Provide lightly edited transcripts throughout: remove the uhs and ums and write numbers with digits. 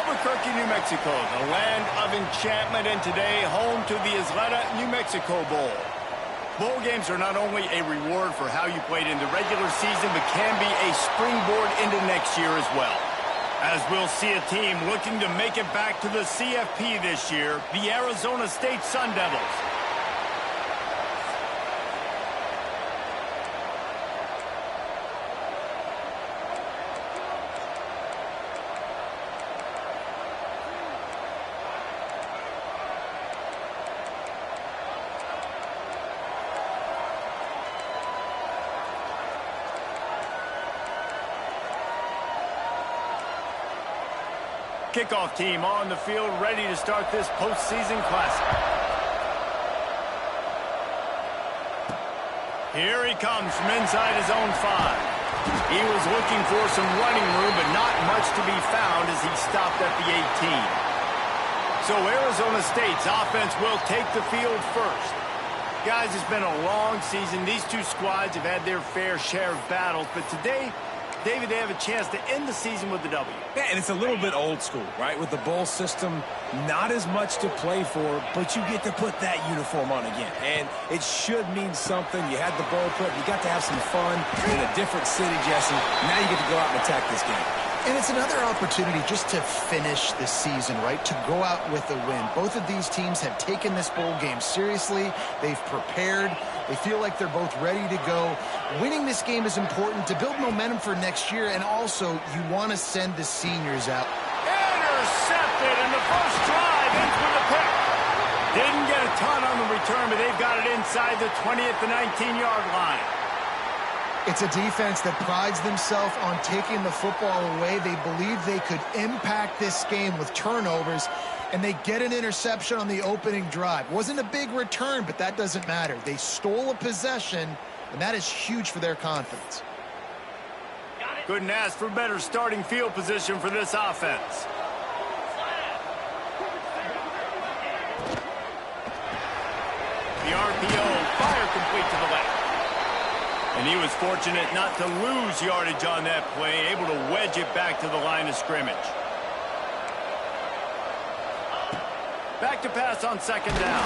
Albuquerque, New Mexico, the land of enchantment, and today home to the Isleta, New Mexico Bowl. Bowl games are not only a reward for how you played in the regular season, but can be a springboard into next year as well. As we'll see a team looking to make it back to the CFP this year, the Arizona State Sun Devils. Kickoff team on the field, ready to start this postseason classic. Here he comes from inside his own 5. He was looking for some running room, but not much to be found as he stopped at the 18. So Arizona State's offense will take the field first. Guys, it's been a long season. These two squads have had their fair share of battles, but today, David, they have a chance to end the season with the W. Yeah, and it's a little bit old school, right? With the bowl system, not as much to play for, but you get to put that uniform on again. And it should mean something. You had the bowl prep. You got to have some fun in a different city, Jesse. Now you get to go out and attack this game. And it's another opportunity just to finish the season, right? To go out with a win. Both of these teams have taken this bowl game seriously. They've prepared. They feel like they're both ready to go. Winning this game is important to build momentum for next year, and also you want to send the seniors out. Intercepted in the first drive, in for the pick. Didn't get a ton on the return, but they've got it inside the 20 at the 19-yard line. It's a defense that prides themselves on taking the football away. They believe they could impact this game with turnovers, and they get an interception on the opening drive. Wasn't a big return, but that doesn't matter. They stole a possession, and that is huge for their confidence. Couldn't ask for better starting field position for this offense. The RPO, fire complete to the left. And he was fortunate not to lose yardage on that play, able to wedge it back to the line of scrimmage. Back to pass on second down.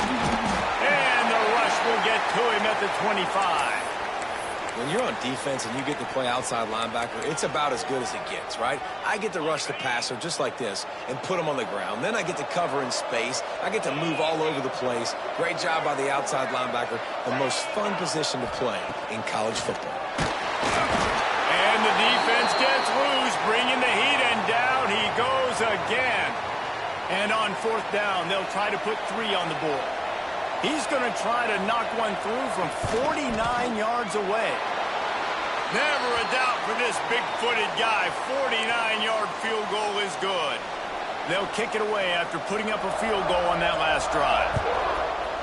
And the rush will get to him at the 25. When you're on defense and you get to play outside linebacker, it's about as good as it gets, right? I get to rush the passer just like this and put him on the ground. Then I get to cover in space. I get to move all over the place. Great job by the outside linebacker. The most fun position to play in college football. And the defense gets loose, bringing the heat, and down he goes again. And on fourth down, they'll try to put 3 on the board. He's going to try to knock one through from 49 yards away. Never a doubt for this big-footed guy. 49-yard field goal is good. They'll kick it away after putting up a field goal on that last drive.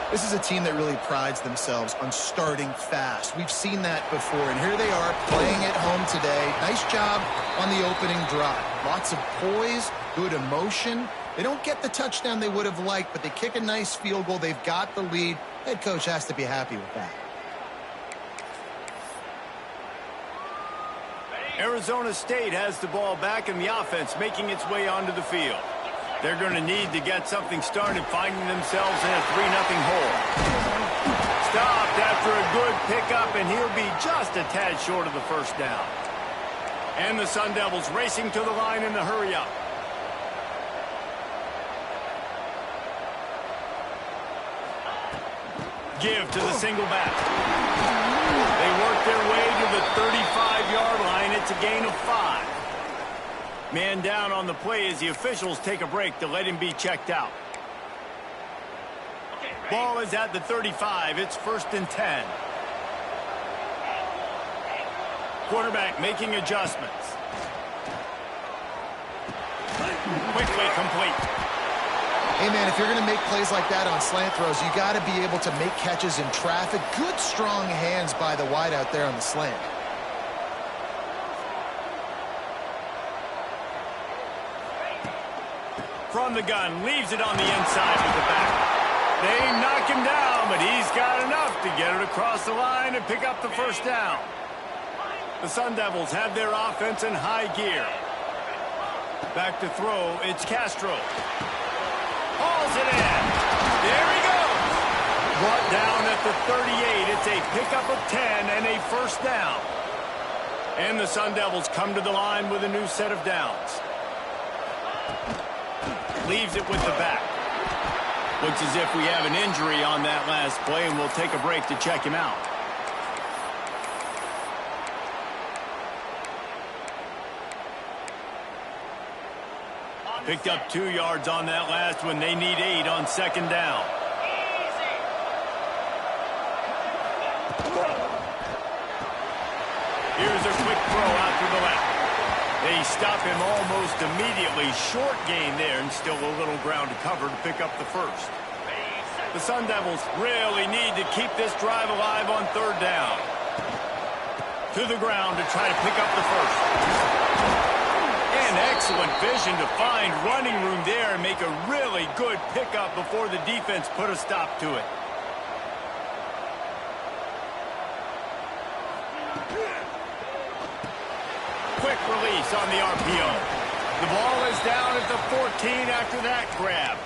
This is a team that really prides themselves on starting fast. We've seen that before, and here they are playing at home today. Nice job on the opening drive. Lots of poise, good emotion. They don't get the touchdown they would have liked, but they kick a nice field goal. They've got the lead. Head coach has to be happy with that. Arizona State has the ball back, and the offense making its way onto the field. They're going to need to get something started, finding themselves in a 3-0 hole. Stopped after a good pickup, and he'll be just a tad short of the first down. And the Sun Devils racing to the line in the hurry-up. Give to the single back. They work their way to the 35-yard line. It's a gain of 5. Man down on the play as the officials take a break to let him be checked out. Ball is at the 35. It's 1st and 10. Quarterback making adjustments. Quickly complete. Hey, man, if you're going to make plays like that on slant throws, you got to be able to make catches in traffic. Good, strong hands by the wideout there on the slant. From the gun, leaves it on the inside with the back. They knock him down, but he's got enough to get it across the line and pick up the first down. The Sun Devils have their offense in high gear. Back to throw, it's Castro. Hauls it in. There he goes. Brought down at the 38. It's a pickup of 10 and a first down. And the Sun Devils come to the line with a new set of downs. Leaves it with the back. Looks as if we have an injury on that last play, and we'll take a break to check him out. Picked up 2 yards on that last one. They need 8 on second down. Here's a quick throw out to the left. They stop him almost immediately. Short gain there, and still a little ground to cover to pick up the first. The Sun Devils really need to keep this drive alive on third down. To the ground to try to pick up the first. And excellent vision to find running room there and make a really good pickup before the defense put a stop to it. Quick release on the RPO. The ball is down at the 14 after that grab.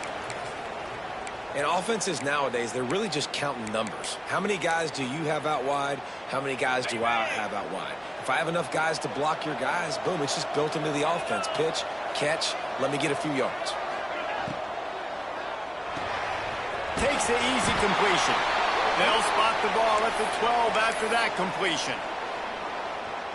And offenses nowadays, they're really just counting numbers. How many guys do you have out wide? How many guys do I have out wide? If I have enough guys to block your guys, boom, it's just built into the offense. Pitch, catch, let me get a few yards. Takes the easy completion. They'll spot the ball at the 12 after that completion.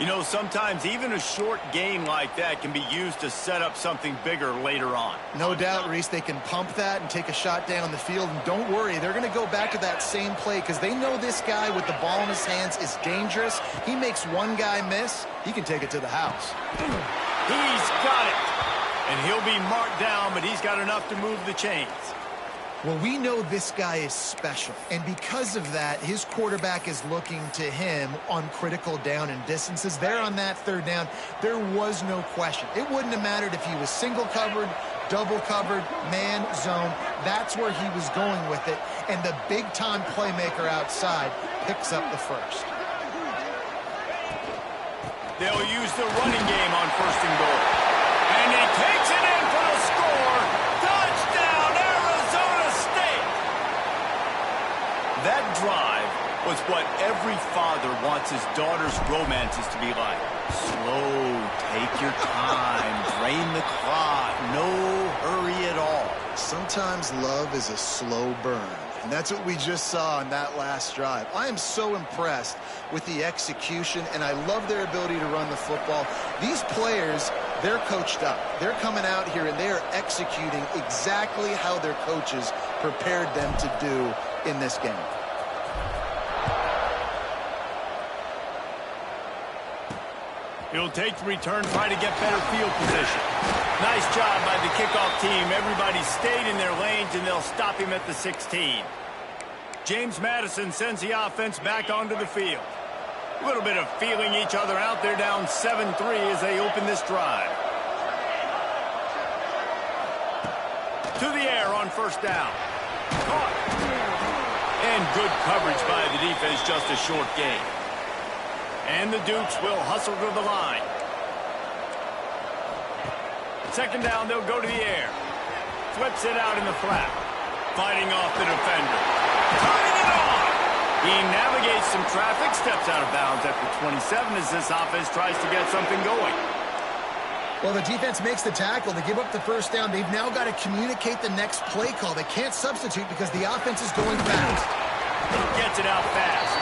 You know, sometimes even a short gain like that can be used to set up something bigger later on. No doubt, Reese, they can pump that and take a shot down the field. And don't worry, they're going to go back to that same play because they know this guy with the ball in his hands is dangerous. He makes one guy miss, he can take it to the house. He's got it. And he'll be marked down, but he's got enough to move the chains. Well, we know this guy is special, and because of that, his quarterback is looking to him on critical down and distances. There on that third down, there was no question. It wouldn't have mattered if he was single covered, double covered, man, zone. That's where he was going with it, and the big-time playmaker outside picks up the first. They'll use the running game on first and goal. And he takes it in for the score. Touchdown, Arizona State! That drive was what every father wants his daughter's romances to be like. Slow, take your time, drain the clock, no hurry at all. Sometimes love is a slow burn. And that's what we just saw on that last drive. I am so impressed with the execution, and I love their ability to run the football. These players, they're coached up. They're coming out here, and they are executing exactly how their coaches prepared them to do in this game. He'll take the return, try to get better field position. Nice job by the kickoff team. Everybody stayed in their lanes, and they'll stop him at the 16. James Madison sends the offense back onto the field. A little bit of feeling each other out. They're down 7-3 as they open this drive. To the air on first down. Caught. And good coverage by the defense, just a short gain. And the Dukes will hustle to the line. Second down, they'll go to the air. Flips it out in the flat. Fighting off the defender. Turning it on! He navigates some traffic, steps out of bounds at the 27 as this offense tries to get something going. Well, the defense makes the tackle. They give up the first down. They've now got to communicate the next play call. They can't substitute because the offense is going fast. He gets it out fast.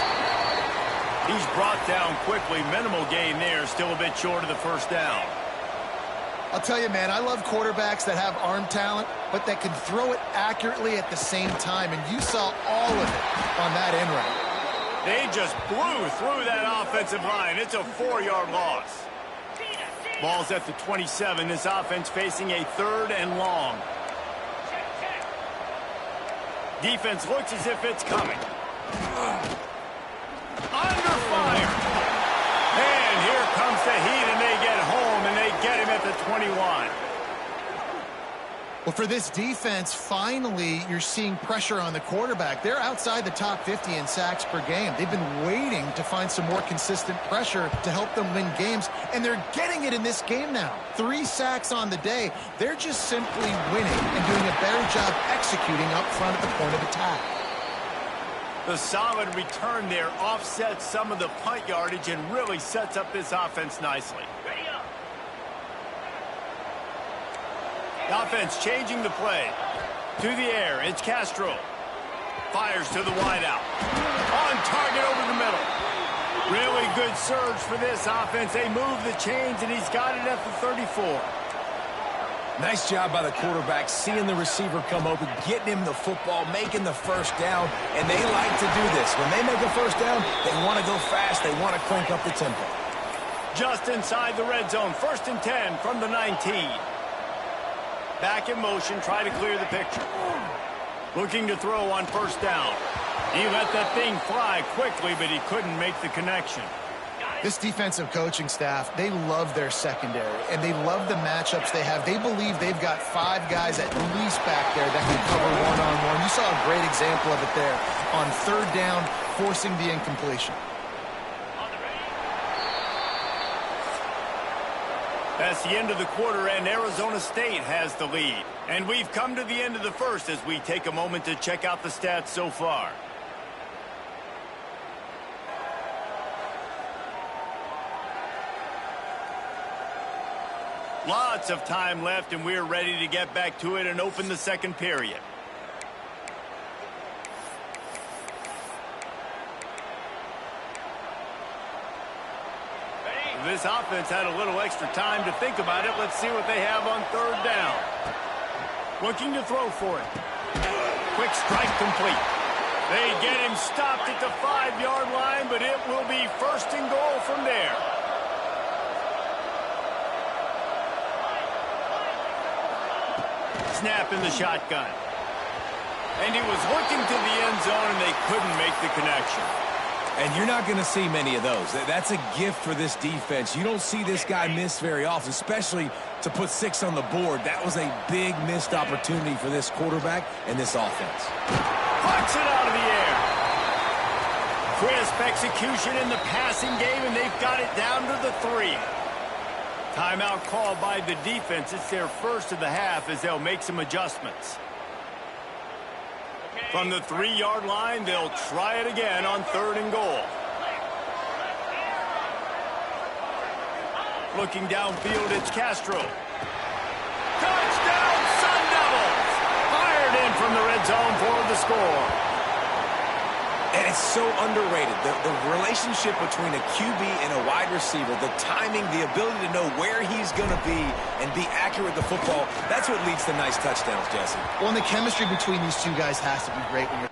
He's brought down quickly. Minimal gain there. Still a bit short of the first down. I'll tell you, man, I love quarterbacks that have arm talent, but that can throw it accurately at the same time, and you saw all of it on that end route. They just blew through that offensive line. It's a 4-yard loss. Ball's at the 27. This offense facing a third and long. Defense looks as if it's coming. Under fire. And here comes the heat, and they get home, and they get him at the 21. Well, for this defense, finally, you're seeing pressure on the quarterback. They're outside the top 50 in sacks per game. They've been waiting to find some more consistent pressure to help them win games, and they're getting it in this game now. 3 sacks on the day. They're just simply winning and doing a better job executing up front at the point of attack. The solid return there offsets some of the punt yardage and really sets up this offense nicely. The offense changing the play. To the air, it's Castro. Fires to the wideout. On target over the middle. Really good surge for this offense. They move the chains, and he's got it at the 34. Nice job by the quarterback, seeing the receiver come open, getting him the football, making the first down, and they like to do this. When they make a first down, they want to go fast. They want to crank up the tempo. Just inside the red zone, 1st and 10 from the 19. Back in motion, try to clear the picture. Looking to throw on 1st down. He let that thing fly quickly, but he couldn't make the connection. This defensive coaching staff, they love their secondary, and they love the matchups they have. They believe they've got 5 guys at least back there that can cover one-on-one. You saw a great example of it there on 3rd down, forcing the incompletion. That's the end of the quarter, and Arizona State has the lead. And we've come to the end of the first as we take a moment to check out the stats so far. Lots of time left, and we're ready to get back to it and open the second period. This offense had a little extra time to think about it. Let's see what they have on 3rd down. Looking to throw for it. Quick strike complete. They get him stopped at the 5-yard line, but it will be 1st and goal from there. Snap in the shotgun. And he was looking to the end zone, and they couldn't make the connection. And you're not going to see many of those. That's a gift for this defense. You don't see this guy miss very often, especially to put 6 on the board. That was a big missed opportunity for this quarterback and this offense. Puts it out of the air. Crisp execution in the passing game, and they've got it down to the 3. Timeout called by the defense. It's their first of the half as they'll make some adjustments. From the 3-yard line, they'll try it again on 3rd and goal. Looking downfield, it's Castro. Touchdown, Sun Devils! Fired in from the red zone for the score. And it's so underrated. The relationship between a QB and a wide receiver, the timing, the ability to know where he's going to be and be accurate with the football, that's what leads to nice touchdowns, Jesse. Well, and the chemistry between these 2 guys has to be great when you're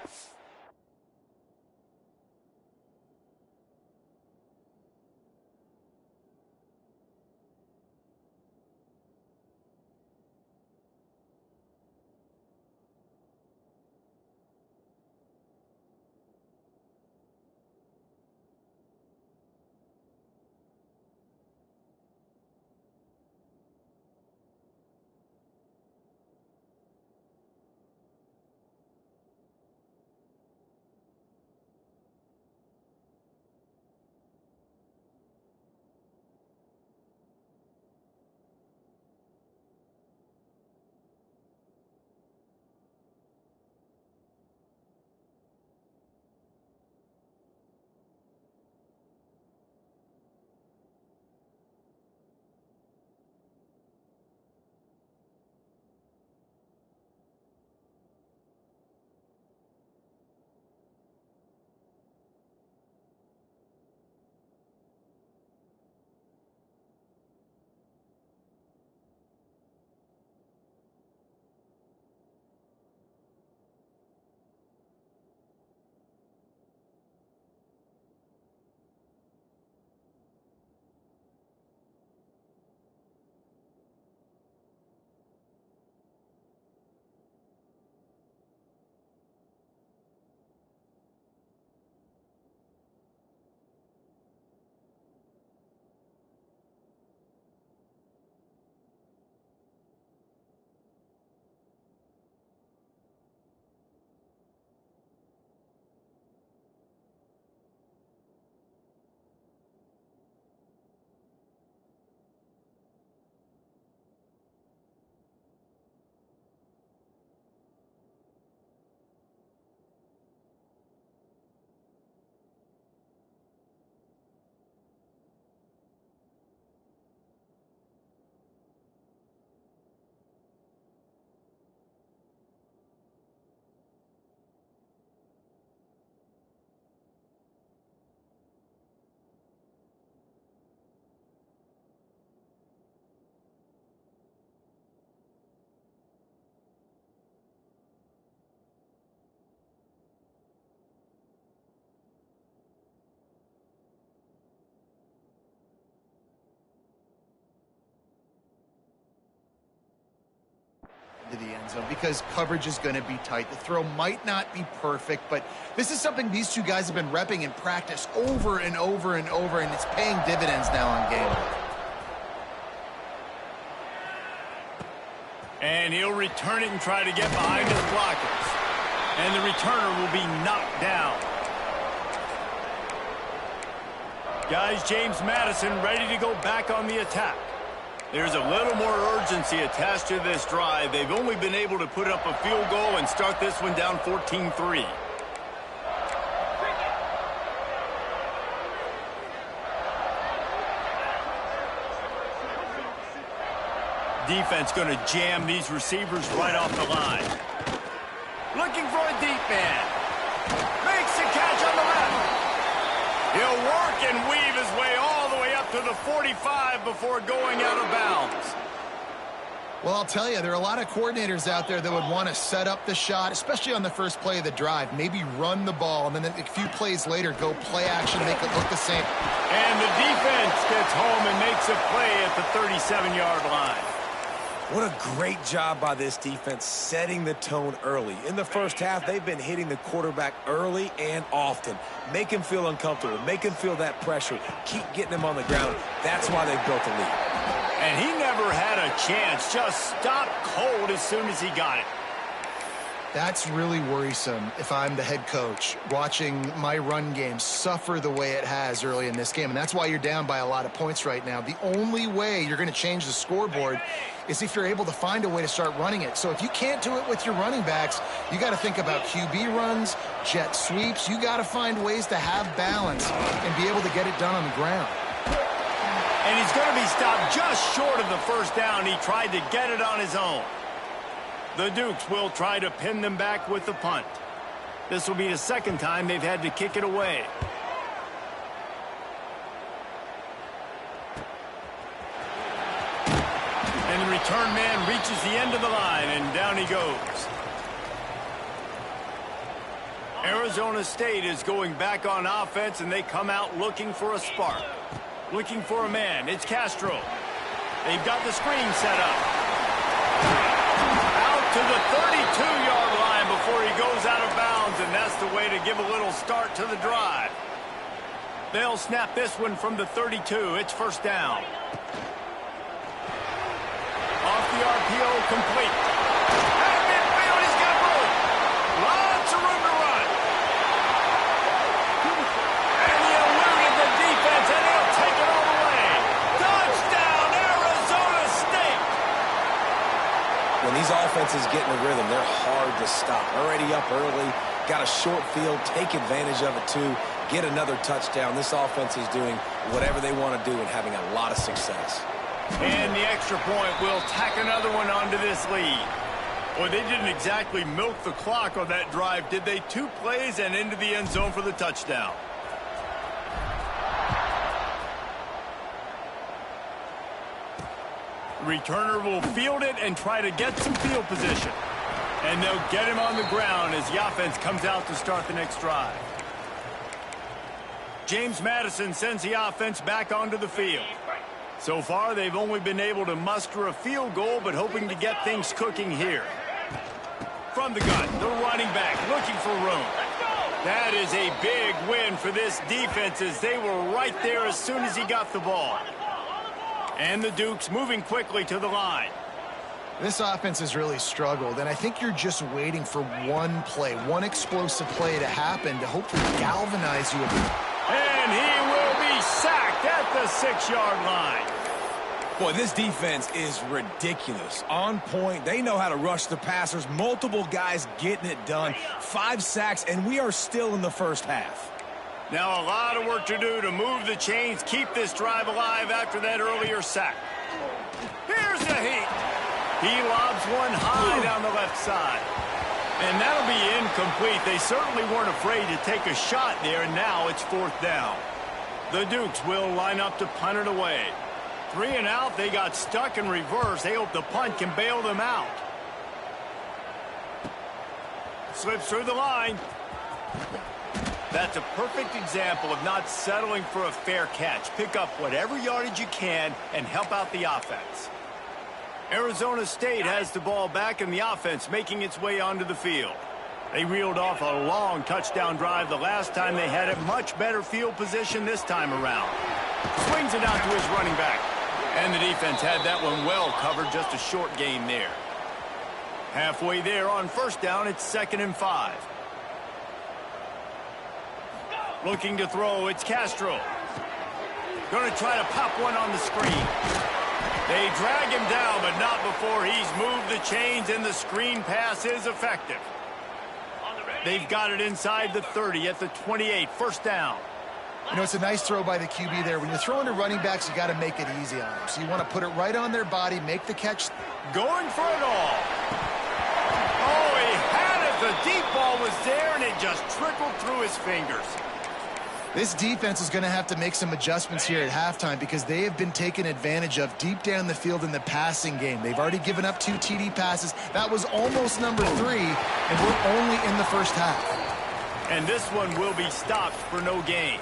into the end zone because coverage is going to be tight. The throw might not be perfect, but this is something these two guys have been repping in practice over and over and over, and it's paying dividends now on game day. And he'll return it and try to get behind his blockers. And the returner will be knocked down. Guys, James Madison ready to go back on the attack. There's a little more urgency attached to this drive. They've only been able to put up a field goal and start this one down 14-3. Defense going to jam these receivers right off the line. Looking for a deep man. Makes the catch on the left. He'll work and weave his way all the way up to the 45 before going out of bounds. Well, I'll tell you, there are a lot of coordinators out there that would want to set up the shot, especially on the first play of the drive. Maybe run the ball, and then a few plays later, go play action, make it look the same. And the defense gets home and makes a play at the 37-yard line. What a great job by this defense setting the tone early. In the first half, they've been hitting the quarterback early and often. Make him feel uncomfortable. Make him feel that pressure. Keep getting him on the ground. That's why they've built a lead. And he never had a chance. Just stopped cold as soon as he got it. That's really worrisome if I'm the head coach, watching my run game suffer the way it has early in this game. And that's why you're down by a lot of points right now. The only way you're going to change the scoreboard is if you're able to find a way to start running it. So if you can't do it with your running backs, you got to think about QB runs, jet sweeps. You got to find ways to have balance and be able to get it done on the ground. And he's going to be stopped just short of the first down. He tried to get it on his own. The Dukes will try to pin them back with the punt. This will be the second time they've had to kick it away. And the return man reaches the end of the line, and down he goes. Arizona State is going back on offense, and they come out looking for a spark. Looking for a man. It's Castro. They've got the screen set up. To the 32-yard line before he goes out of bounds, and that's the way to give a little start to the drive. They'll snap this one from the 32. It's first down. Off the RPO, complete. Out of midfield, he's got room. Lots of room to run. And he eluded the defense, and he'll take it all the way. Touchdown, Arizona State. When these offenses get in a rhythm, they're hard to stop. Already up early, got a short field, take advantage of it too, get another touchdown. This offense is doing whatever they want to do and having a lot of success. And the extra point will tack another one onto this lead. Well, they didn't exactly milk the clock on that drive, did they? 2 plays and into the end zone for the touchdown. Returner will field it and try to get some field position. And they'll get him on the ground as the offense comes out to start the next drive. James Madison sends the offense back onto the field. So far, they've only been able to muster a field goal, but hoping to get things cooking here. From the gun, the running back looking for room. That is a big win for this defense as they were right there as soon as he got the ball. And the Dukes moving quickly to the line. This offense has really struggled, and I think you're just waiting for one play, one explosive play to happen to hopefully galvanize you a bit. And he will be sacked at the 6-yard line. Boy, this defense is ridiculous. On point. They know how to rush the passers. Multiple guys getting it done. 5 sacks, and we are still in the first half. Now a lot of work to do to move the chains, keep this drive alive after that earlier sack. Here's the heat. He lobs one high down the left side. And that'll be incomplete. They certainly weren't afraid to take a shot there, and now it's 4th down. The Dukes will line up to punt it away. 3 and out, they got stuck in reverse. They hope the punt can bail them out. Slips through the line. That's a perfect example of not settling for a fair catch. Pick up whatever yardage you can and help out the offense. Arizona State has the ball back in the offense, making its way onto the field. They reeled off a long touchdown drive the last time they had it. Much better field position this time around. Swings it out to his running back. And the defense had that one well covered, just a short gain there. Halfway there on first down, it's 2nd and 5. Looking to throw, it's Castro. Going to try to pop one on the screen. They drag him down, but not before he's moved the chains, and the screen pass is effective. They've got it inside the 30 at the 28, first down. You know, it's a nice throw by the QB there. When you're throwing to running backs, you got to make it easy on them. So you want to put it right on their body, make the catch. Going for it all. Oh, he had it. The deep ball was there, and it just trickled through his fingers. This defense is going to have to make some adjustments here at halftime because they have been taken advantage of deep down the field in the passing game. They've already given up 2 TD passes. That was almost number 3, and we're only in the first half. And this one will be stopped for no gain.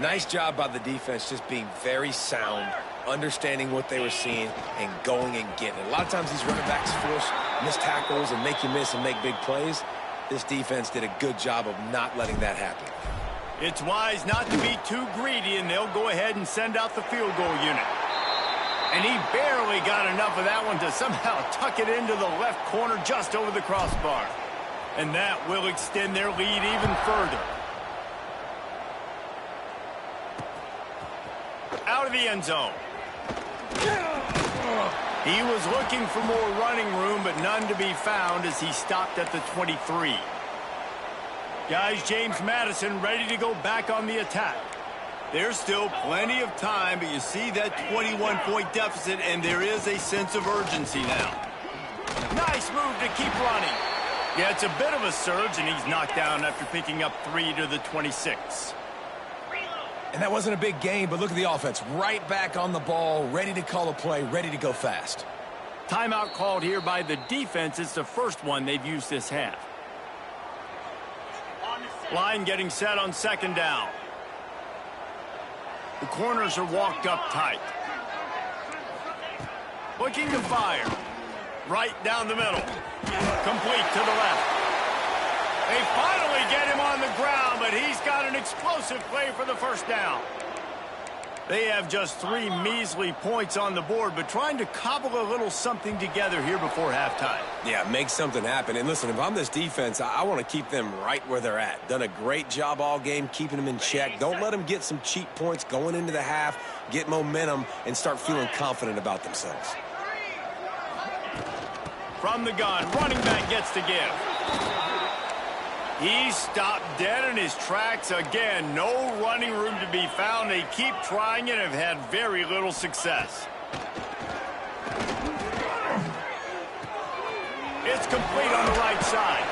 Nice job by the defense, just being very sound, understanding what they were seeing, and going and getting it. A lot of times these running backs force missed tackles and make you miss and make big plays. This defense did a good job of not letting that happen. It's wise not to be too greedy, and they'll go ahead and send out the field goal unit. And he barely got enough of that one to somehow tuck it into the left corner just over the crossbar. And that will extend their lead even further. Out of the end zone. He was looking for more running room, but none to be found as he stopped at the 23. Guys, James Madison ready to go back on the attack. There's still plenty of time, but you see that 21-point deficit, and there is a sense of urgency now. Nice move to keep running. Yeah, it's a bit of a surge, and he's knocked down after picking up 3 to the 26. And that wasn't a big gain, but look at the offense. Right back on the ball, ready to call a play, ready to go fast. Timeout called here by the defense. It's the first one they've used this half. Line getting set on 2nd down. The corners are walked up tight. Looking to fire. Right down the middle. Complete to the left. They finally get him on the ground, but he's got an explosive play for the first down. They have just 3 measly points on the board, but trying to cobble a little something together here before halftime. Yeah, make something happen. And listen, if I'm this defense, I want to keep them right where they're at. Done a great job all game keeping them in check. Don't let them get some cheap points going into the half, get momentum, and start feeling confident about themselves. From the gun, running back gets to give. He stopped dead in his tracks again. No running room to be found. They keep trying it and have had very little success. It's complete on the right side.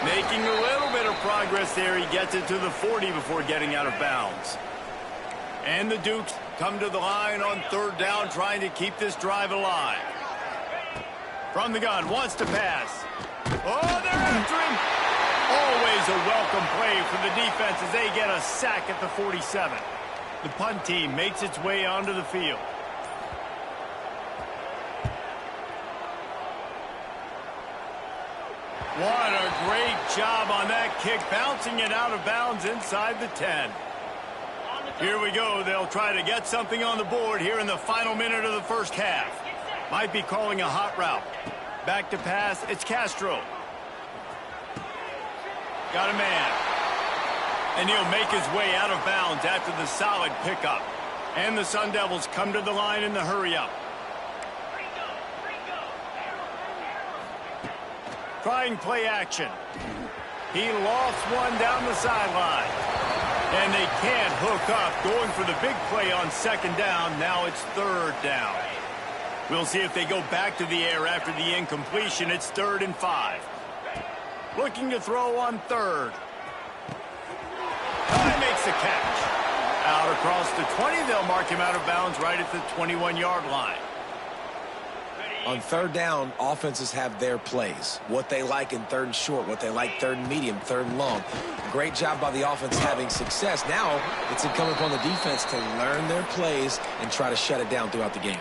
Making a little bit of progress there. He gets it to the 40 before getting out of bounds. And the Dukes come to the line on 3rd down, trying to keep this drive alive. From the gun, wants to pass. Oh, they're after him. Always a welcome play for the defense as they get a sack at the 47. The punt team makes its way onto the field. What a great job on that kick, bouncing it out of bounds inside the 10. Here we go. They'll try to get something on the board here in the final minute of the first half. Might be calling a hot route. Back to pass. It's Castro. Got a man. And he'll make his way out of bounds after the solid pickup. And the Sun Devils come to the line in the hurry-up. Trying play action. He lost one down the sideline. And they can't hook up. Going for the big play on 2nd down. Now it's 3rd down. We'll see if they go back to the air after the incompletion. It's 3rd and 5. Looking to throw on 3rd. He makes the catch. Out across the 20. They'll mark him out of bounds right at the 21-yard line. On 3rd down, offenses have their plays. What they like in 3rd and short, what they like 3rd and medium, 3rd and long. Great job by the offense having success. Now it's incumbent upon the defense to learn their plays and try to shut it down throughout the game.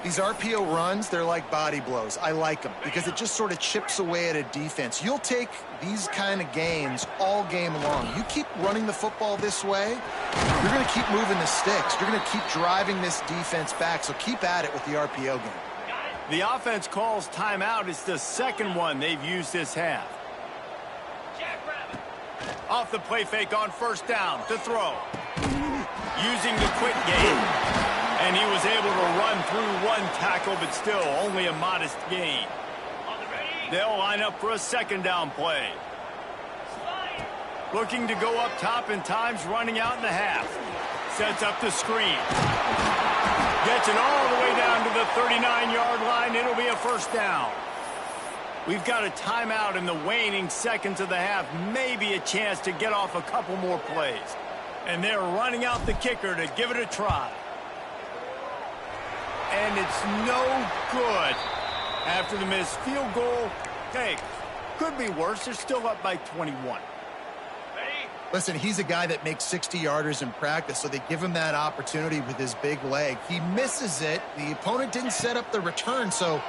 These RPO runs, they're like body blows. I like them because it just sort of chips away at a defense. You'll take these kind of gains all game long. You keep running the football this way, you're going to keep moving the sticks. You're going to keep driving this defense back, so keep at it with the RPO game. The offense calls timeout. It's the second one they've used this half. Off the play fake on first down to throw. Using the quick game. And he was able to run through one tackle, but still only a modest gain. They'll line up for a second down play. Looking to go up top in times, running out in the half. Sets up the screen. Gets it all the way down to the 39-yard line. It'll be a first down. We've got a timeout in the waning seconds of the half. Maybe a chance to get off a couple more plays. And they're running out the kicker to give it a try. And it's no good. After the missed field goal, hey, could be worse. They're still up by 21. Listen, he's a guy that makes 60-yarders in practice, so they give him that opportunity with his big leg. He misses it. The opponent didn't set up the return, so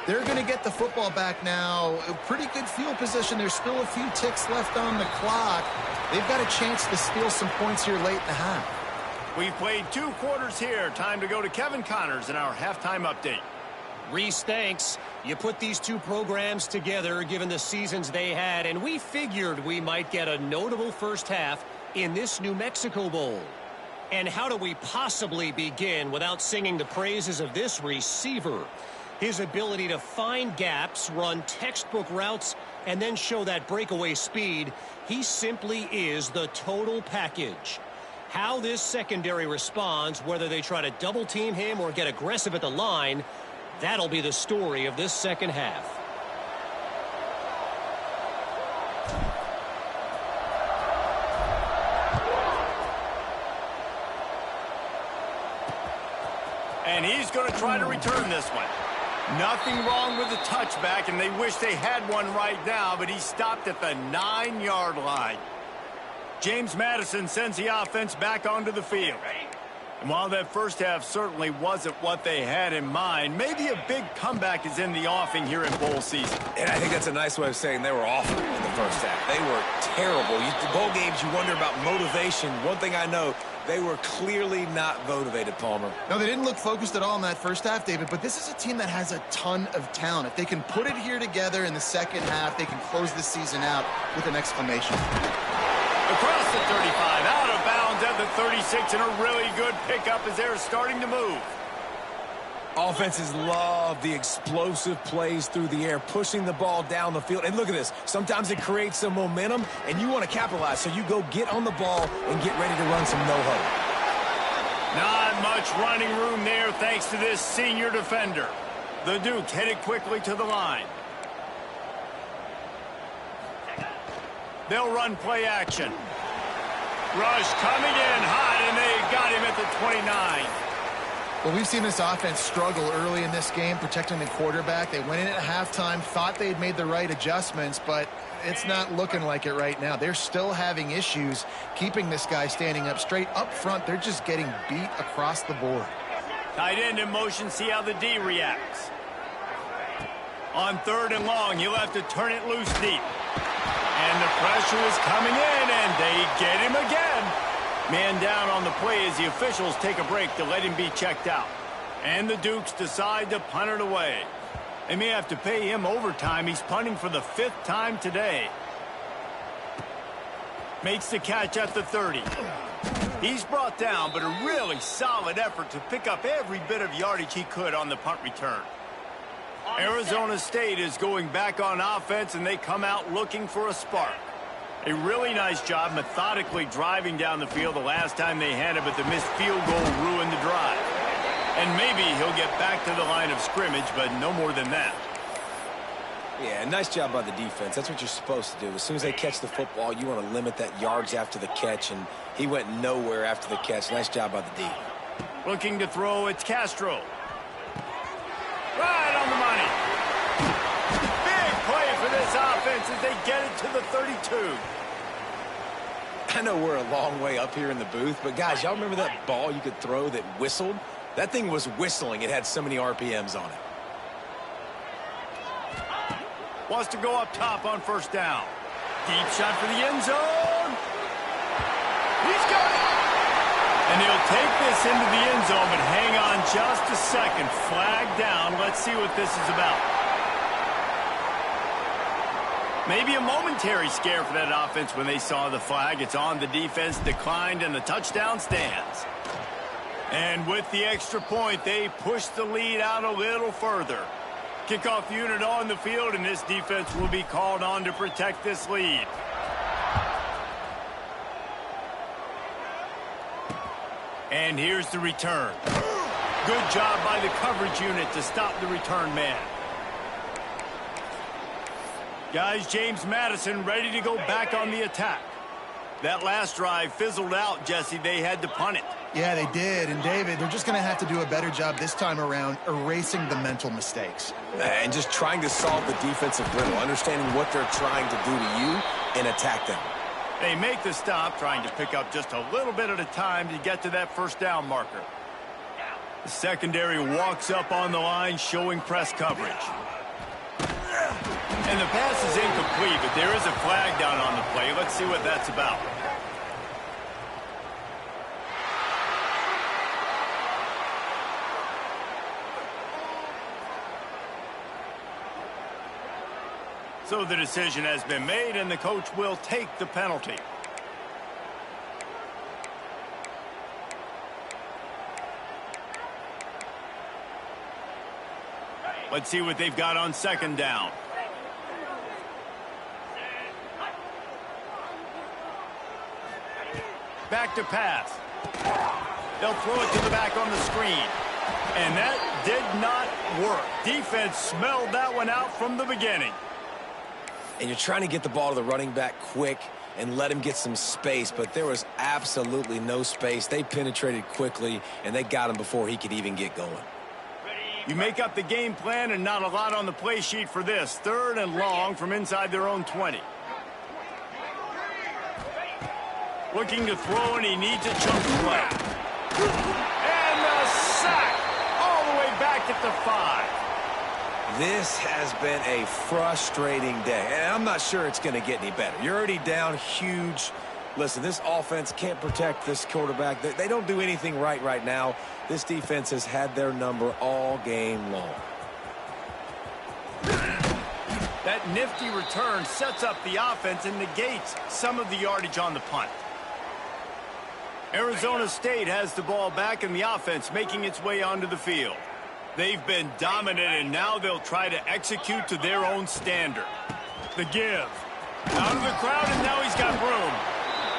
they're going to get the football back now. A pretty good field position. There's still a few ticks left on the clock. They've got a chance to steal some points here late in the half. We've played 2 quarters here. Time to go to Kevin Connors in our halftime update. Reese, thanks. You put these 2 programs together given the seasons they had, and we figured we might get a notable first half in this New Mexico Bowl. And how do we possibly begin without singing the praises of this receiver? His ability to find gaps, run textbook routes, and then show that breakaway speed. He simply is the total package. How this secondary responds, whether they try to double team him or get aggressive at the line, that'll be the story of this second half. And he's going to try to return this one. Nothing wrong with the touchback, and they wish they had one right now, but he stopped at the 9-yard line. James Madison sends the offense back onto the field. And while that first half certainly wasn't what they had in mind, maybe a big comeback is in the offing here in bowl season. And I think that's a nice way of saying they were awful in the first half. They were terrible. Bowl games, you wonder about motivation. One thing I know, they were clearly not motivated, Palmer. No, they didn't look focused at all in that first half, David, but this is a team that has a ton of talent. If they can put it here together in the second half, they can close this season out with an exclamation. Across the 35, out of bounds at the 36, and a really good pickup as they're starting to move. Offenses love the explosive plays through the air, pushing the ball down the field. And look at this. Sometimes it creates some momentum, and you want to capitalize. So you go get on the ball and get ready to run some no-huddle. Not much running room there thanks to this senior defender. The Duke headed quickly to the line. They'll run play action. Rush coming in hot, and they got him at the 29. Well, we've seen this offense struggle early in this game, protecting the quarterback. They went in at halftime, thought they had made the right adjustments, but it's not looking like it right now. They're still having issues keeping this guy standing up straight. Up front, they're just getting beat across the board. Tight end in motion, see how the D reacts. On 3rd and long, he'll have to turn it loose deep. And the pressure is coming in, and they get him again. Man down on the play as the officials take a break to let him be checked out. And the Dukes decide to punt it away. They may have to pay him overtime. He's punting for the 5th time today. Makes the catch at the 30. He's brought down, but a really solid effort to pick up every bit of yardage he could on the punt return. Arizona State is going back on offense, and they come out looking for a spark. A really nice job methodically driving down the field the last time they had it, but the missed field goal ruined the drive. And maybe he'll get back to the line of scrimmage, but no more than that. Yeah, nice job by the defense. That's what you're supposed to do. As soon as they catch the football, you want to limit that yards after the catch, and he went nowhere after the catch. Nice job by the D. Looking to throw, it's Castro. Right on the money. Big play for this offense as they get it to the 32. I know we're a long way up here in the booth, but guys, y'all remember that ball you could throw that whistled? That thing was whistling. It had so many RPMs on it. Wants to go up top on first down. Deep shot for the end zone. He's got it. And he'll take this into the end zone, but hang on just a second. Flag down. Let's see what this is about. Maybe a momentary scare for that offense when they saw the flag. It's on. The defense declined, and the touchdown stands. And with the extra point, they push the lead out a little further. Kickoff unit on the field, and this defense will be called on to protect this lead. And here's the return. Good job by the coverage unit to stop the return man. Guys, James Madison ready to go back on the attack. That last drive fizzled out, Jesse. They had to punt it. Yeah, they did. And, David, they're just going to have to do a better job this time around erasing the mental mistakes. And just trying to solve the defensive riddle, understanding what they're trying to do to you and attack them. They make the stop, trying to pick up just a little bit at a time to get to that first down marker. The secondary walks up on the line, showing press coverage. And the pass is incomplete, but there is a flag down on the play. Let's see what that's about. So the decision has been made, and the coach will take the penalty. Let's see what they've got on second down. Back to pass. They'll throw it to the back on the screen. And that did not work. Defense smelled that one out from the beginning. And you're trying to get the ball to the running back quick and let him get some space, but there was absolutely no space. They penetrated quickly, and they got him before he could even get going. You make up the game plan, and not a lot on the play sheet for this. Third and long from inside their own 20. Looking to throw, and he needs a chunk play. And the sack all the way back at the 5. This has been a frustrating day, and I'm not sure it's going to get any better. You're already down huge. Listen, this offense can't protect this quarterback. They don't do anything right now. This defense has had their number all game long. That nifty return sets up the offense and negates some of the yardage on the punt. Arizona State has the ball back, and the offense making its way onto the field. They've been dominant, and now they'll try to execute to their own standard. The give. Out of the crowd, and now he's got room.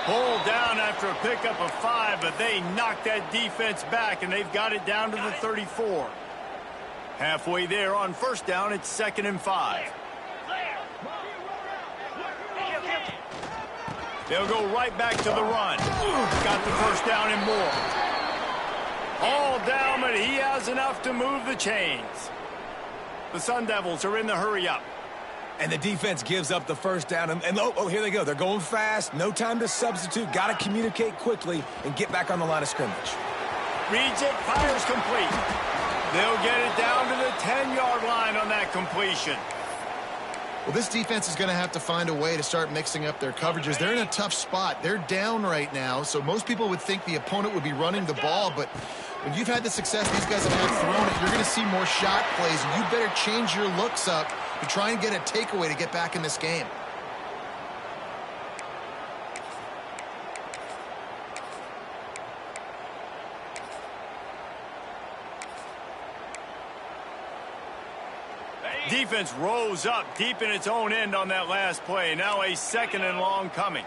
Pulled down after a pickup of 5, but they knocked that defense back, and they've got it down to the 34. Halfway there on first down, it's 2nd and 5. They'll go right back to the run. Got the first down and more. All down, but he has enough to move the chains. The Sun Devils are in the hurry-up. And the defense gives up the first down. And here they go. They're going fast. No time to substitute. Got to communicate quickly and get back on the line of scrimmage. Reads it, fires complete. They'll get it down to the 10-yard line on that completion. Well, this defense is going to have to find a way to start mixing up their coverages. They're in a tough spot. They're down right now, so most people would think the opponent would be running the ball, but when you've had the success these guys have had throwing it, you're going to see more shot plays, and you better change your looks up to try and get a takeaway to get back in this game. Defense rose up deep in its own end on that last play. Now a 2nd and long coming.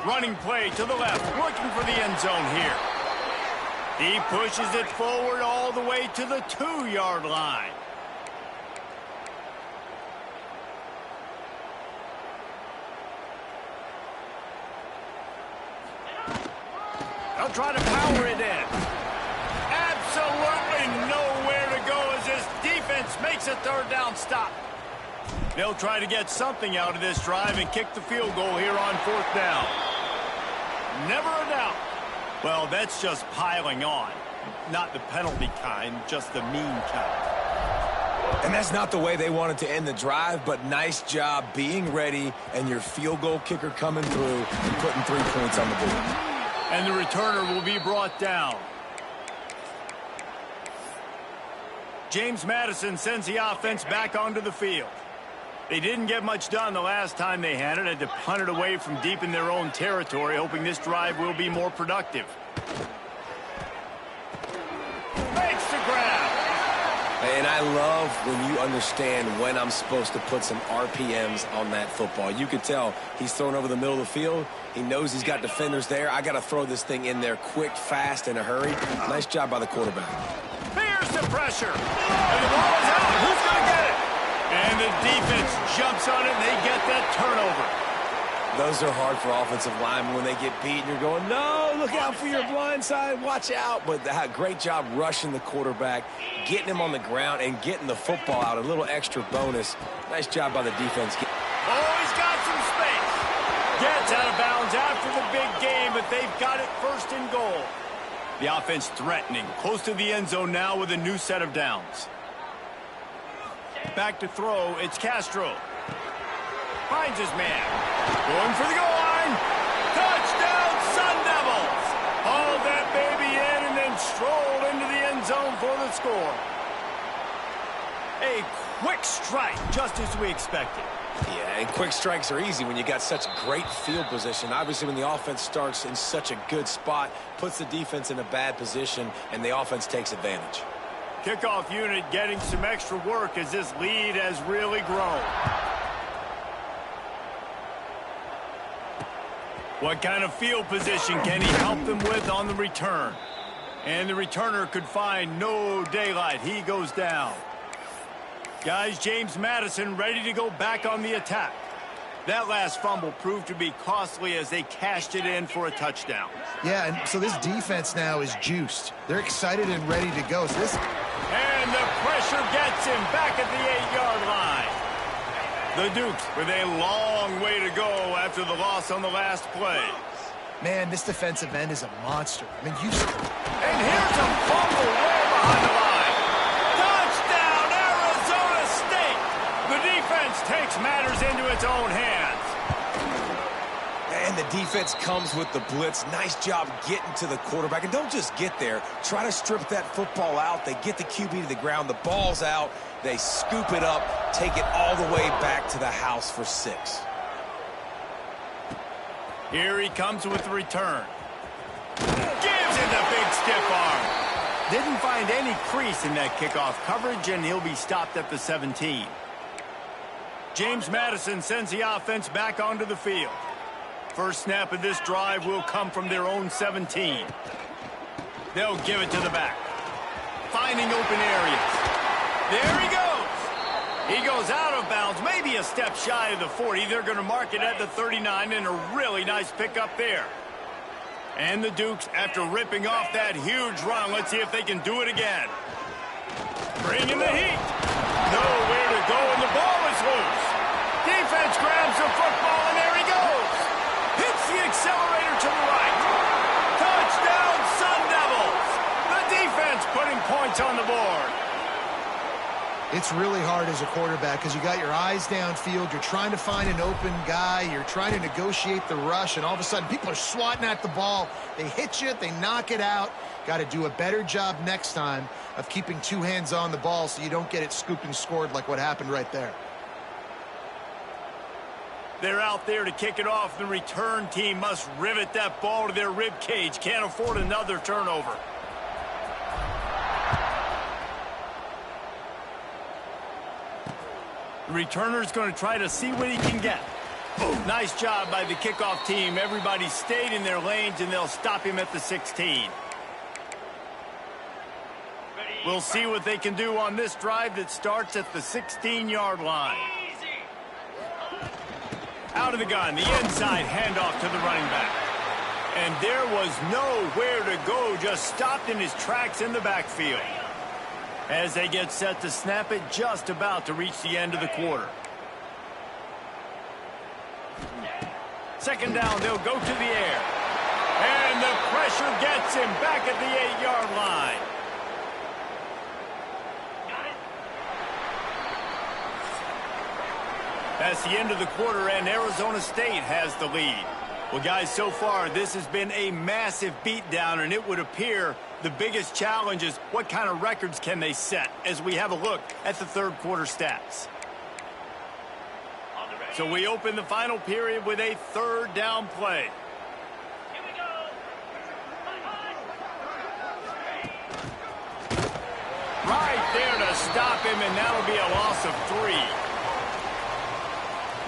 Running play to the left, looking for the end zone here. He pushes it forward all the way to the 2-yard line. They'll try to power it in. Absolutely nowhere to go as this defense makes a 3rd down stop. They'll try to get something out of this drive and kick the field goal here on 4th down. Never a doubt. Well, that's just piling on. Not the penalty kind, just the mean kind. And that's not the way they wanted to end the drive, but nice job being ready and your field goal kicker coming through and putting 3 points on the board. And the returner will be brought down. James Madison sends the offense back onto the field. They didn't get much done the last time they had it. Had to punt it away from deep in their own territory, hoping this drive will be more productive. Makes the grab. And I love when you understand when I'm supposed to put some RPMs on that football. You could tell he's throwing over the middle of the field. He knows he's got defenders there. I got to throw this thing in there quick, fast, in a hurry. Nice job by the quarterback. Here's the pressure. And the ball is out. Who's going to get it? And the defense jumps on it, and they get that turnover. Those are hard for offensive linemen when they get beat, and you're going, no, look out for your blind side, watch out. But great job rushing the quarterback, getting him on the ground, and getting the football out. A little extra bonus. Nice job by the defense. Oh, he's got some space. Gets out of bounds after the big game, but they've got it first and goal. The offense threatening, close to the end zone now with a new set of downs. Back to throw, it's Castro. Finds his man. Going for the goal line. Touchdown, Sun Devils. Haul that baby in and then stroll into the end zone for the score. A quick strike, just as we expected. Yeah, and quick strikes are easy when you got such great field position. Obviously, when the offense starts in such a good spot, puts the defense in a bad position, and the offense takes advantage. Kickoff unit getting some extra work as this lead has really grown. What kind of field position can he help them with on the return? And the returner could find no daylight. He goes down. Guys, James Madison ready to go back on the attack. That last fumble proved to be costly as they cashed it in for a touchdown. Yeah, and so this defense now is juiced. They're excited and ready to go. So and the pressure gets him back at the 8-yard line. The Dukes with a long way to go after the loss on the last play. Man, this defensive end is a monster. I mean, And here's a fumble way behind the line. Touchdown, Arizona State. The defense takes matters into its own hands. And the defense comes with the blitz. Nice job getting to the quarterback. And don't just get there. Try to strip that football out. They get the QB to the ground. The ball's out. They scoop it up, take it all the way back to the house for 6. Here he comes with the return. Gives it the big stiff arm. Didn't find any crease in that kickoff coverage, and he'll be stopped at the 17. James Madison sends the offense back onto the field. First snap of this drive will come from their own 17. They'll give it to the back. Finding open areas. There he goes. He goes out of bounds, maybe a step shy of the 40. They're going to mark it at the 39, and a really nice pickup there. And the Dukes, after ripping off that huge run, let's see if they can do it again. Bringing the heat. Nowhere to go, and the ball is loose. Defense grabs the football, and there he goes. Hits the accelerator to the right. Touchdown, Sun Devils. The defense putting points on the board. It's really hard as a quarterback because you got your eyes downfield. You're trying to find an open guy. You're trying to negotiate the rush, and all of a sudden people are swatting at the ball. They hit you. They knock it out. Got to do a better job next time of keeping 2 hands on the ball so you don't get it scooped and scored like what happened right there. They're out there to kick it off. The return team must rivet that ball to their rib cage. Can't afford another turnover. The returner's going to try to see what he can get. Nice job by the kickoff team. Everybody stayed in their lanes, and they'll stop him at the 16. We'll see what they can do on this drive that starts at the 16-yard line. Out of the gun, the inside handoff to the running back. And there was nowhere to go, just stopped in his tracks in the backfield. As they get set to snap it, just about to reach the end of the quarter. Second down, they'll go to the air. And the pressure gets him back at the 8-yard line. That's the end of the quarter, and Arizona State has the lead. Well, guys, so far, this has been a massive beatdown, and it would appear the biggest challenge is what kind of records can they set as we have a look at the third quarter stats. So we open the final period with a third down play. Here we go. Right there to stop him, and that'll be a loss of 3.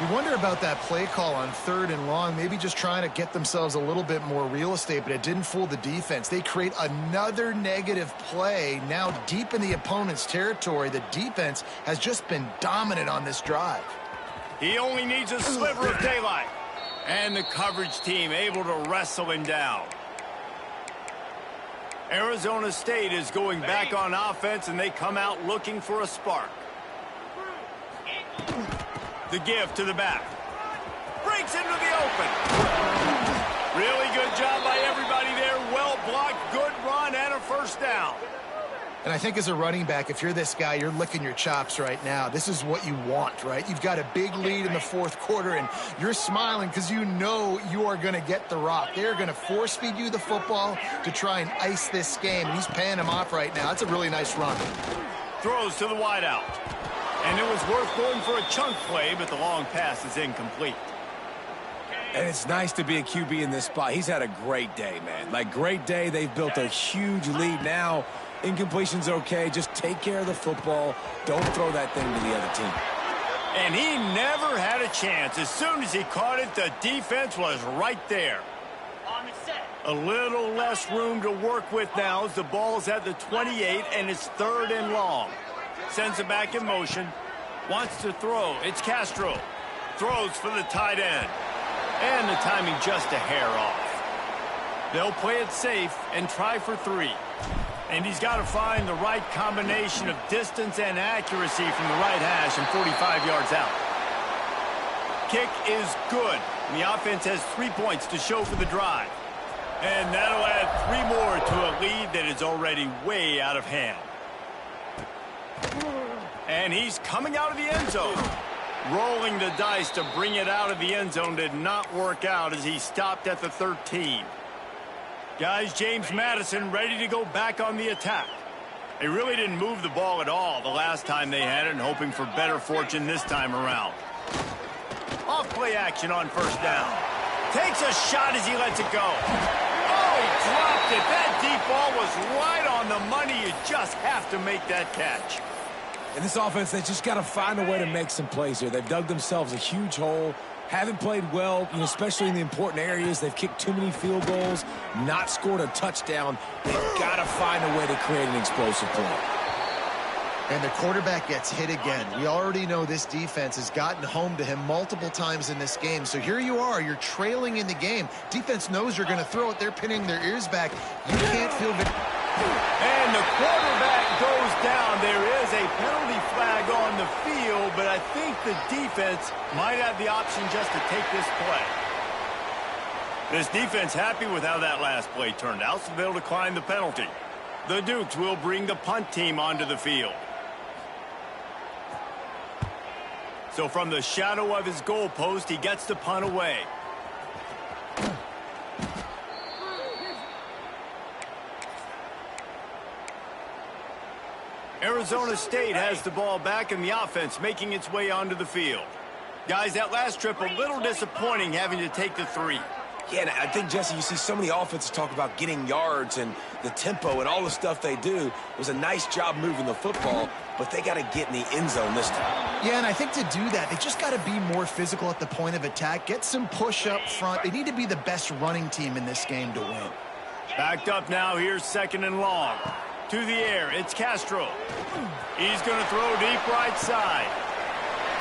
You wonder about that play call on 3rd and long, maybe just trying to get themselves a little bit more real estate, but it didn't fool the defense. They create another negative play now deep in the opponent's territory. The defense has just been dominant on this drive. He only needs a sliver of daylight. And the coverage team able to wrestle him down. Arizona State is going back on offense, and they come out looking for a spark. The give to the back. Breaks into the open. Really good job by everybody there. Well blocked, good run, and a first down. And I think as a running back, if you're this guy, you're licking your chops right now. This is what you want, right? You've got a big lead in the fourth quarter, and you're smiling because you know you are going to get the rock. They're going to force feed you the football to try and ice this game, and he's paying him off right now. That's a really nice run. Throws to the wideout. And it was worth going for a chunk play, but the long pass is incomplete. And it's nice to be a QB in this spot. He's had a great day, man. Like, great day. They've built a huge lead now. Incompletion's okay. Just take care of the football. Don't throw that thing to the other team. And he never had a chance. As soon as he caught it, the defense was right there. On the set. A little less room to work with now as the ball's at the 28, and it's 3rd and long. Sends it back in motion. Wants to throw. It's Castro. Throws for the tight end. And the timing just a hair off. They'll play it safe and try for 3. And he's got to find the right combination of distance and accuracy from the right hash and 45 yards out. Kick is good. And the offense has 3 points to show for the drive. And that'll add 3 more to a lead that is already way out of hand. And he's coming out of the end zone. Rolling the dice to bring it out of the end zone did not work out as he stopped at the 13. Guys, James Madison ready to go back on the attack. They really didn't move the ball at all the last time they had it, and hoping for better fortune this time around. Off play action on first down. Takes a shot as he lets it go. Oh, he dropped it. That deep ball was right on the money. You just have to make that catch. In this offense, they just got to find a way to make some plays here. They've dug themselves a huge hole. Haven't played well, especially in the important areas. They've kicked too many field goals, not scored a touchdown. They've got to find a way to create an explosive play. And the quarterback gets hit again. We already know this defense has gotten home to him multiple times in this game. So here you are. You're trailing in the game. Defense knows you're going to throw it. They're pinning their ears back. You can't feel it. And the quarterback goes down. There is a penalty flag on the field, but I think the defense might have the option just to take this play. This defense happy with how that last play turned out, so they'll decline the penalty. The Dukes will bring the punt team onto the field. So from the shadow of his goalpost, he gets the punt away. Arizona State has the ball back in the offense, making its way onto the field. Guys, that last trip a little disappointing having to take the 3. Yeah, and I think, Jesse, you see so many offenses talk about getting yards and the tempo and all the stuff they do. It was a nice job moving the football, but they got to get in the end zone this time. Yeah, and I think to do that, they just got to be more physical at the point of attack. Get some push up front. They need to be the best running team in this game to win. Backed up now. Here's 2nd and long. To the air. It's Castro. He's going to throw deep right side.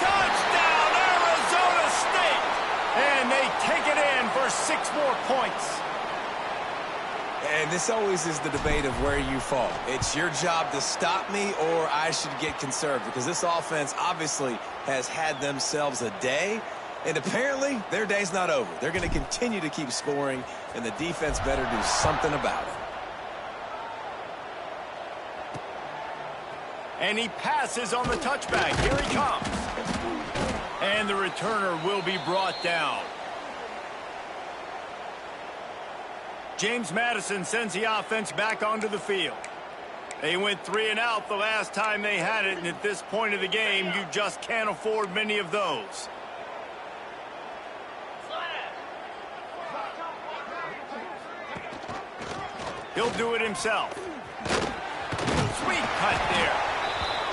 Touchdown, Arizona State! And they take it in for 6 more points. And this always is the debate of where you fall. It's your job to stop me, or I should get conservative, because this offense obviously has had themselves a day. And apparently, their day's not over. They're going to continue to keep scoring, and the defense better do something about it. And he passes on the touchback. Here he comes. And the returner will be brought down. James Madison sends the offense back onto the field. They went 3 and out the last time they had it, and at this point of the game, you just can't afford many of those. He'll do it himself. Sweet cut there.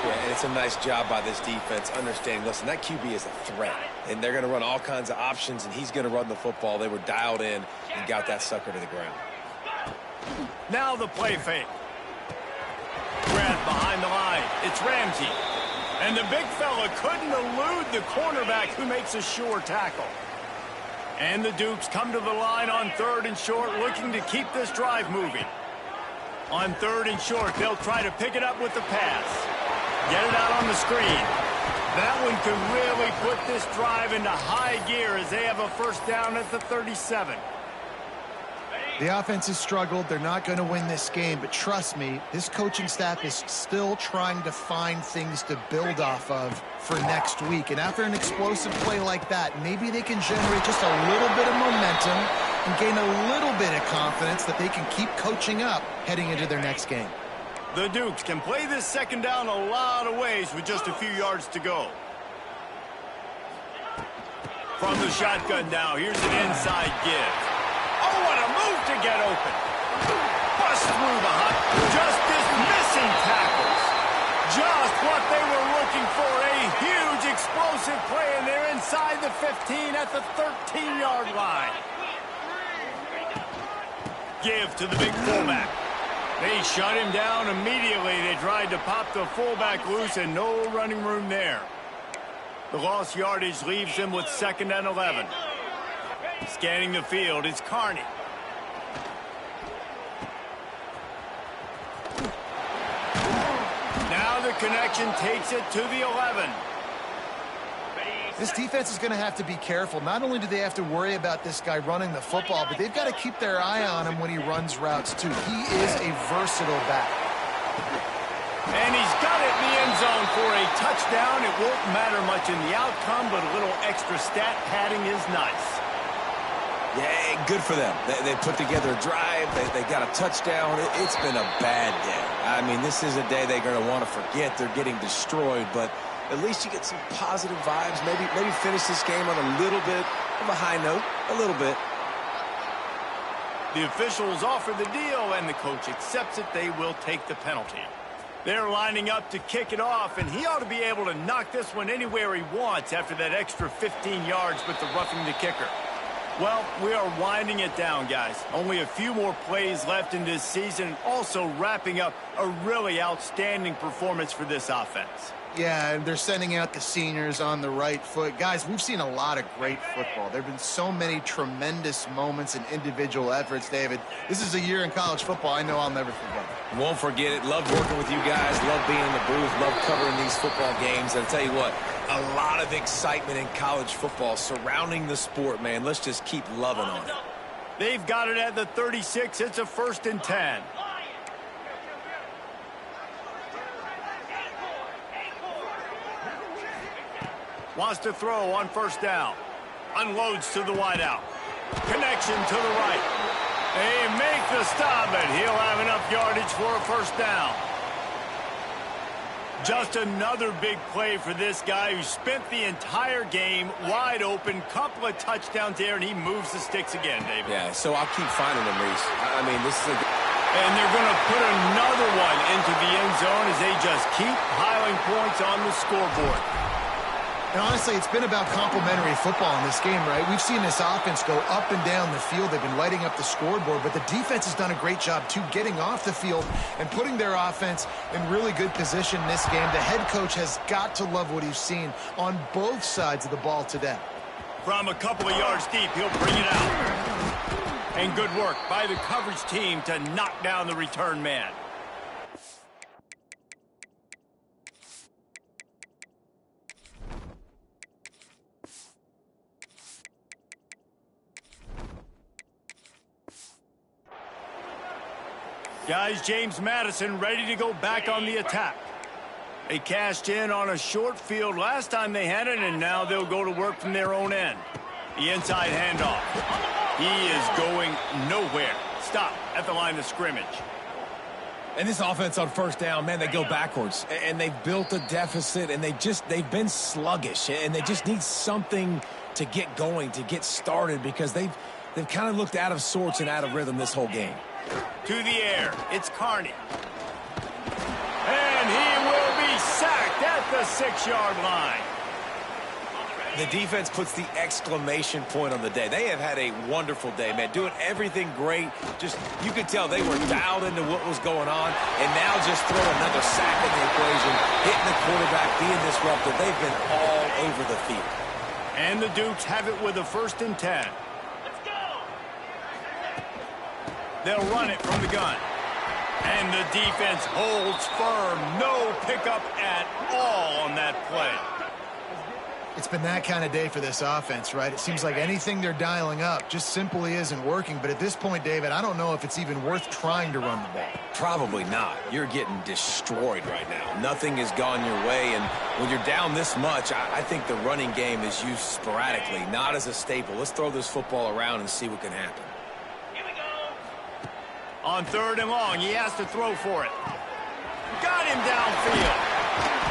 Yeah, and it's a nice job by this defense understanding, listen, that QB is a threat, and they're going to run all kinds of options, and he's going to run the football. They were dialed in and got that sucker to the ground. Now the play fake. Grab behind the line. It's Ramsey. And the big fella couldn't elude the cornerback who makes a sure tackle. And the Dukes come to the line on 3rd and short, looking to keep this drive moving. On 3rd and short, they'll try to pick it up with the pass. Get it out on the screen. That one could really put this drive into high gear as they have a first down at the 37. The offense has struggled. They're not going to win this game, but trust me, this coaching staff is still trying to find things to build off of for next week. And after an explosive play like that, maybe they can generate just a little bit of momentum and gain a little bit of confidence that they can keep coaching up heading into their next game. The Dukes can play this second down a lot of ways with just a few yards to go. From the shotgun now, here's an inside give. Oh, what a move to get open. Bust through the hut. Justice missing tackles. Just what they were looking for. A huge explosive play, and they're inside the 15 at the 13-yard line. Give to the big fullback. They shut him down immediately. They tried to pop the fullback loose, and no running room there. The lost yardage leaves them with 2nd and 11. Scanning the field, it's Carney. Now the connection takes it to the 11. This defense is going to have to be careful. Not only do they have to worry about this guy running the football, but they've got to keep their eye on him when he runs routes, too. He is a versatile back. And he's got it in the end zone for a touchdown. It won't matter much in the outcome, but a little extra stat padding is nice. Yeah, good for them. They put together a drive. They got a touchdown. It's been a bad day. I mean, this is a day they're going to want to forget. They're getting destroyed, but at least you get some positive vibes. Maybe finish this game on a little bit of a high note, a little bit. The officials offer the deal, and the coach accepts it. They will take the penalty. They're lining up to kick it off, and he ought to be able to knock this one anywhere he wants after that extra 15 yards with the roughing the kicker. Well, we are winding it down, guys. Only a few more plays left in this season, also wrapping up a really outstanding performance for this offense. Yeah, and they're sending out the seniors on the right foot. Guys, we've seen a lot of great football. There have been so many tremendous moments and individual efforts, David. This is a year in college football I know I'll never forget. Won't forget it. Love working with you guys. Love being in the booth. Love covering these football games. And I'll tell you what, a lot of excitement in college football surrounding the sport, man. Let's just keep loving on it. They've got it at the 36. It's a 1st and 10. Wants to throw on 1st down. Unloads to the wideout. Connection to the right. They make the stop, and he'll have enough yardage for a 1st down. Just another big play for this guy who spent the entire game wide open. Couple of touchdowns there, and he moves the sticks again, David. Yeah, so I'll keep finding them, Reese. I mean, this is a... And they're going to put another one into the end zone as they just keep piling points on the scoreboard. And honestly, it's been about complementary football in this game, right? We've seen this offense go up and down the field. They've been lighting up the scoreboard, but the defense has done a great job, too, getting off the field and putting their offense in really good position in this game. The head coach has got to love what he's seen on both sides of the ball today. From a couple of yards deep, he'll bring it out. And good work by the coverage team to knock down the return man. Guys, James Madison ready to go back on the attack. They cashed in on a short field last time they had it, and now they'll go to work from their own end. The inside handoff. He is going nowhere. Stop at the line of scrimmage. And this offense on first down, man, they go backwards. And they've built a deficit, and they've been sluggish. And they just need something to get going, to get started, because they've kind of looked out of sorts and out of rhythm this whole game. To the air, it's Carney. And he will be sacked at the 6-yard line. The defense puts the exclamation point on the day. They have had a wonderful day, man. Doing everything great. Just, you could tell they were dialed into what was going on. And now just throw another sack in the equation. Hitting the quarterback, being disruptive. They've been all over the field. And the Dukes have it with a 1st and 10. Let's go. They'll run it from the gun. And the defense holds firm. No pickup at all on that play. It's been that kind of day for this offense, right? It seems like anything they're dialing up just simply isn't working. But at this point, David, I don't know if it's even worth trying to run the ball. Probably not. You're getting destroyed right now. Nothing has gone your way, and when you're down this much, I think the running game is used sporadically, not as a staple. Let's throw this football around and see what can happen. Here we go. On 3rd and long, he has to throw for it. Got him downfield.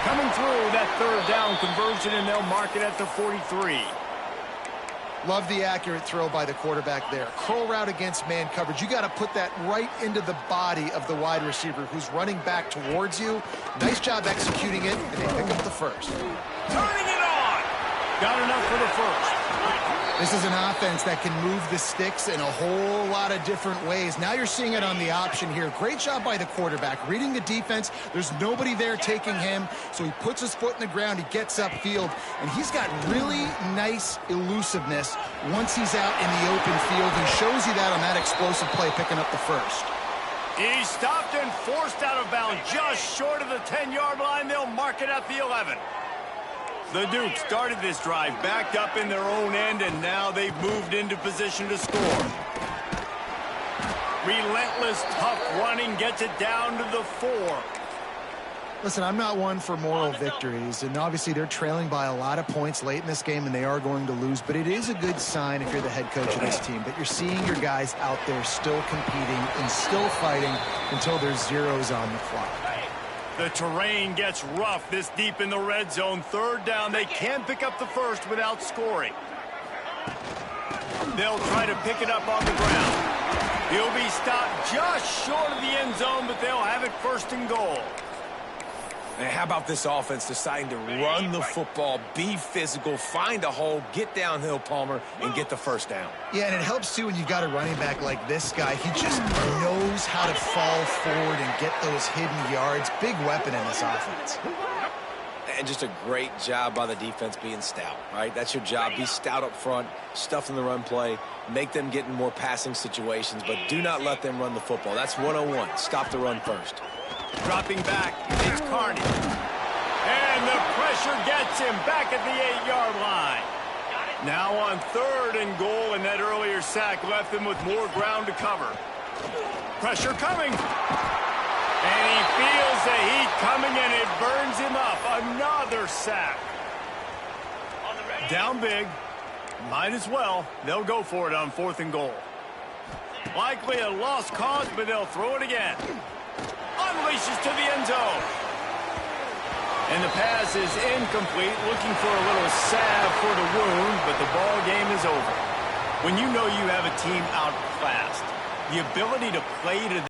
Coming through that 3rd down conversion, and they'll mark it at the 43. Love the accurate throw by the quarterback there. Curl route against man coverage. You got to put that right into the body of the wide receiver who's running back towards you. Nice job executing it, and they pick up the 1st. Turning it on. Got enough for the 1st. This is an offense that can move the sticks in a whole lot of different ways. Now you're seeing it on the option here. Great job by the quarterback. Reading the defense. There's nobody there taking him, so he puts his foot in the ground. He gets upfield, and he's got really nice elusiveness once he's out in the open field. He shows you that on that explosive play, picking up the 1st. He's stopped and forced out of bounds just short of the 10-yard line. They'll mark it at the 11. The Dukes started this drive backed up in their own end, and now they've moved into position to score. Relentless, tough running gets it down to the 4. Listen, I'm not one for moral victories, and obviously they're trailing by a lot of points late in this game, and they are going to lose, but it is a good sign if you're the head coach of this team that you're seeing your guys out there still competing and still fighting until there's zeros on the clock. The terrain gets rough this deep in the red zone. 3rd down, they can't pick up the 1st without scoring. They'll try to pick it up on the ground. He'll be stopped just short of the end zone, but they'll have it 1st and goal. And how about this offense deciding to run the football, be physical, find a hole, get downhill, Palmer, and get the 1st down? Yeah, and it helps, too, when you've got a running back like this guy. He just knows how to fall forward and get those hidden yards. Big weapon in this offense. And just a great job by the defense being stout, right? That's your job. Be stout up front, stuff in the run play, make them get in more passing situations, but do not let them run the football. That's 101. Stop the run first. Dropping back, it's Carney. And the pressure gets him back at the 8-yard line. Now on 3rd and goal, and that earlier sack left them with more ground to cover. Pressure coming. And he feels the heat coming, and it burns him up. Another sack. Down big. Might as well. They'll go for it on 4th and goal. Likely a lost cause, but they'll throw it again. Unleashes to the end zone. And the pass is incomplete, looking for a little salve for the wound, but the ball game is over. When you know you have a team outclassed, the ability to play to